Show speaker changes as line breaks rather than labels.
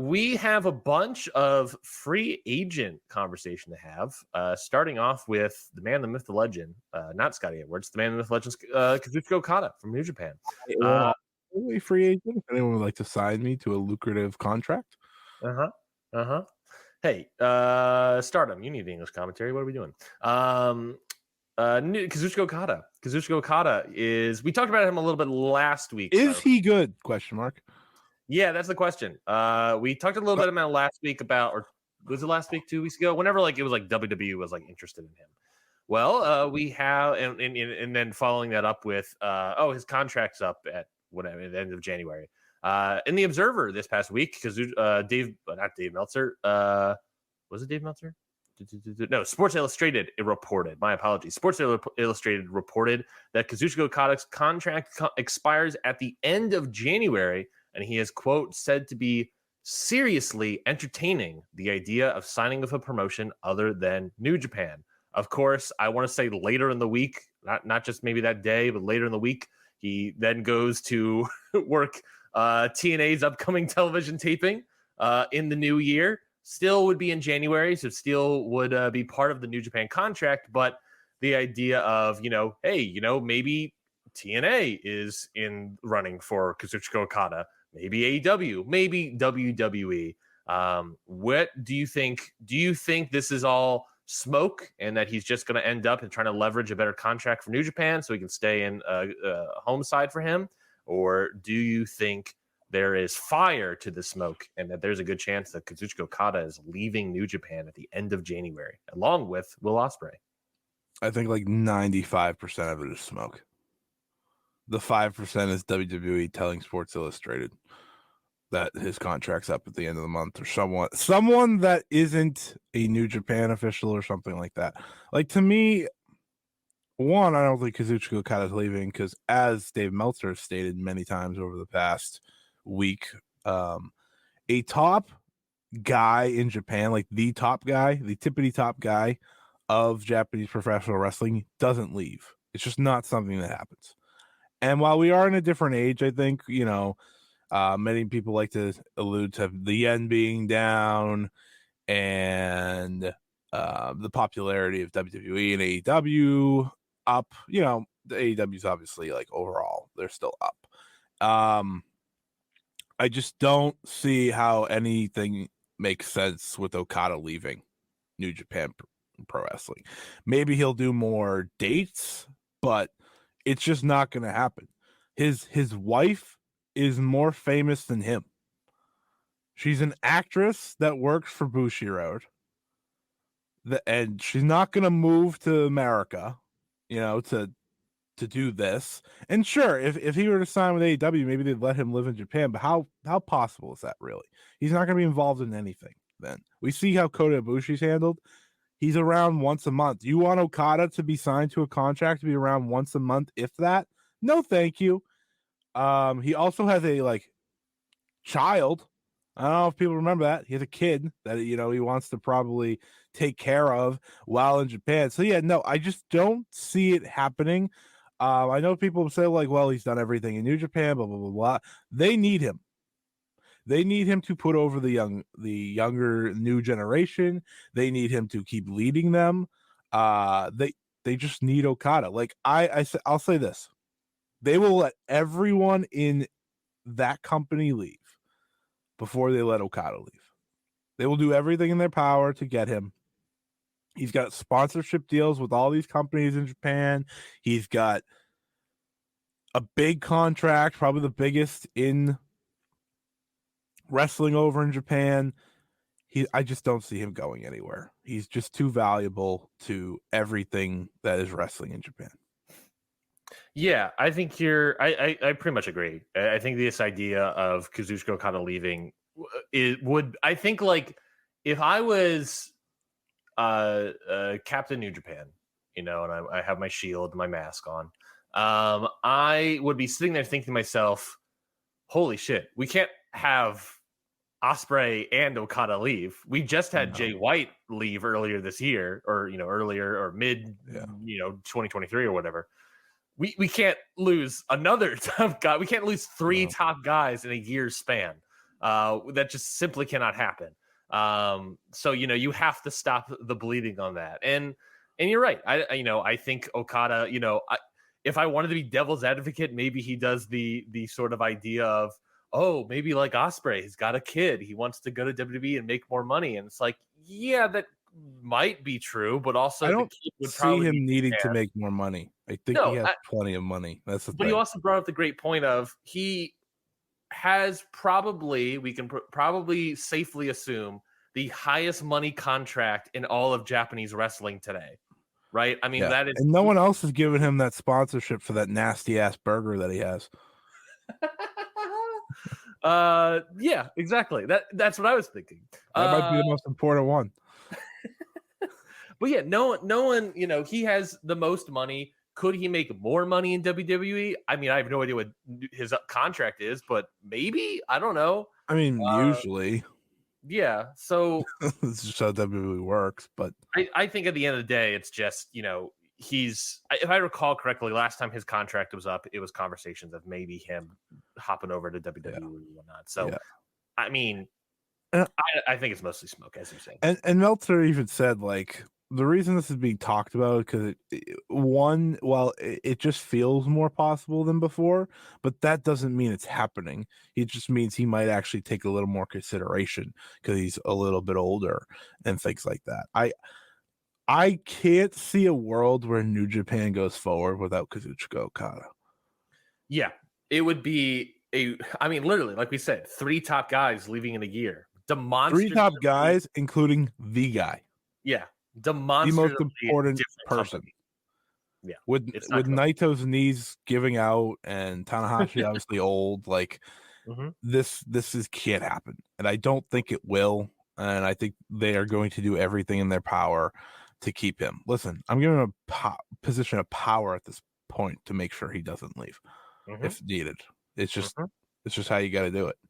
we have a bunch of free agent conversation to have, starting off with the man, the myth, the legend, not Scotty Edwards, the man, the myth, the legend, Kazuchika Okada from New Japan.
A free agent. If anyone would like to sign me to a lucrative contract.
Hey, Stardom, you need English commentary. What are we doing? Kazuchika Okada. Kazuchika Okada is. We talked about him a little bit last week.
Is he good? Question mark.
Yeah, that's the question. We talked a little bit about last week about, or was it last week, 2 weeks ago? Whenever it was WWE was interested in him. Well, we have, and then following that up with, his contract's up at whatever at the end of January. In the Observer this past week, because not Dave Meltzer. Was it Dave Meltzer? No, Sports Illustrated reported. My apologies. Sports Illustrated reported that Kazuchika Okada's contract expires at the end of January, and he is, quote, said to be seriously entertaining the idea of signing with a promotion other than New Japan. Of course, I want to say later in the week, not just maybe that day, but later in the week, he then goes to work TNA's upcoming television taping in the new year. Still would be in January, so still would be part of the New Japan contract. But the idea of, maybe TNA is in running for Kazuchika Okada, maybe AEW, maybe WWE. What do you think? Do you think this is all smoke and that he's just going to end up and trying to leverage a better contract for New Japan so he can stay in home side for him? Or do you think there is fire to the smoke and that there's a good chance that Kazuchika Okada is leaving New Japan at the end of January, along with Will Ospreay?
I think 95% of it is smoke. The 5% is WWE telling Sports Illustrated that his contract's up at the end of the month, or someone that isn't a New Japan official or something like that. To me, one, I don't think Kazuchika Okada is leaving because, as Dave Meltzer has stated many times over the past week, a top guy in Japan, the top guy, the tippity top guy of Japanese professional wrestling, doesn't leave. It's just not something that happens. And while we are in a different age, I think, many people like to allude to the yen being down and the popularity of WWE and AEW up. The AEW is obviously overall they're still up. I just don't see how anything makes sense with Okada leaving New Japan Pro Wrestling. Maybe he'll do more dates, but it's just not going to happen. His wife is more famous than him. She's an actress that works for Bushiroad. And she's not going to move to America, to do this. And sure, if he were to sign with AEW, maybe they'd let him live in Japan. But how possible is that really? He's not going to be involved in anything then. We see how Kota Ibushi's handled. He's around once a month. You want Okada to be signed to a contract to be around once a month, if that? No, thank you. He also has a child. I don't know if people remember that. He has a kid that he wants to probably take care of while in Japan. So yeah, no, I just don't see it happening. I know people say well, he's done everything in New Japan, blah blah blah blah. They need him. They need him to put over the younger new generation. They need him to keep leading them. They just need Okada. I'll say this: they will let everyone in that company leave before they let Okada leave. They will do everything in their power to get him. He's got sponsorship deals with all these companies in Japan. He's got a big contract, probably the biggest in wrestling over in Japan. I just don't see him going anywhere. He's just too valuable to everything that is wrestling in Japan.
Yeah, I think I pretty much agree. I think this idea of Kazuchika Okada leaving I think if I was Captain New Japan, and I have my shield, my mask on, I would be sitting there thinking to myself, holy shit, we can't have Ospreay and Okada leave. We just had Jay White leave earlier this year, or earlier or mid 2023 or whatever. We can't lose another top guy. We can't lose three top guys in a year's span. That just simply cannot happen. So you have to stop the bleeding on that. And you're right. I think Okada, if I wanted to be devil's advocate, maybe he does the sort of idea of, oh, maybe like Ospreay, he's got a kid, he wants to go to WWE and make more money. And it's like, yeah, that might be true, but also
I
the
don't
kid would
see
probably
him
be
needing to
there.
make more money. I think he
No,
has plenty of money. That's the
but
thing.
you also brought up the great point of he has probably, we can probably safely assume, the highest money contract in all of Japanese wrestling today, right? I mean,
Yeah,
that is,
and no one else has given him that sponsorship for that nasty ass burger that he has.
yeah, exactly. That's what I was thinking.
That might be the most important one.
But yeah, no one, he has the most money. Could he make more money in WWE? I mean, I have no idea what his contract is, but maybe, I don't know.
I mean, usually,
Yeah. So
it's just how WWE works. But
I think at the end of the day, it's just, if I recall correctly, last time his contract was up, it was conversations of maybe him hopping over to WWE and whatnot. So, I mean, I think it's mostly smoke, as you said.
And Meltzer even said, like, the reason this is being talked about because it just feels more possible than before, but that doesn't mean it's happening. It just means he might actually take a little more consideration because he's a little bit older and things like that. I can't see a world where New Japan goes forward without Kazuchika Okada.
Yeah, it would be literally, like we said, 3 top guys leaving in a year.
3 top guys, including the guy.
Yeah,
the most important person.
Company. Yeah,
with Naito's knees giving out and Tanahashi obviously old, like this can't happen, and I don't think it will. And I think they are going to do everything in their power to keep him. Listen, I'm giving him a position of power at this point to make sure he doesn't leave if needed. It's just how you got to do it.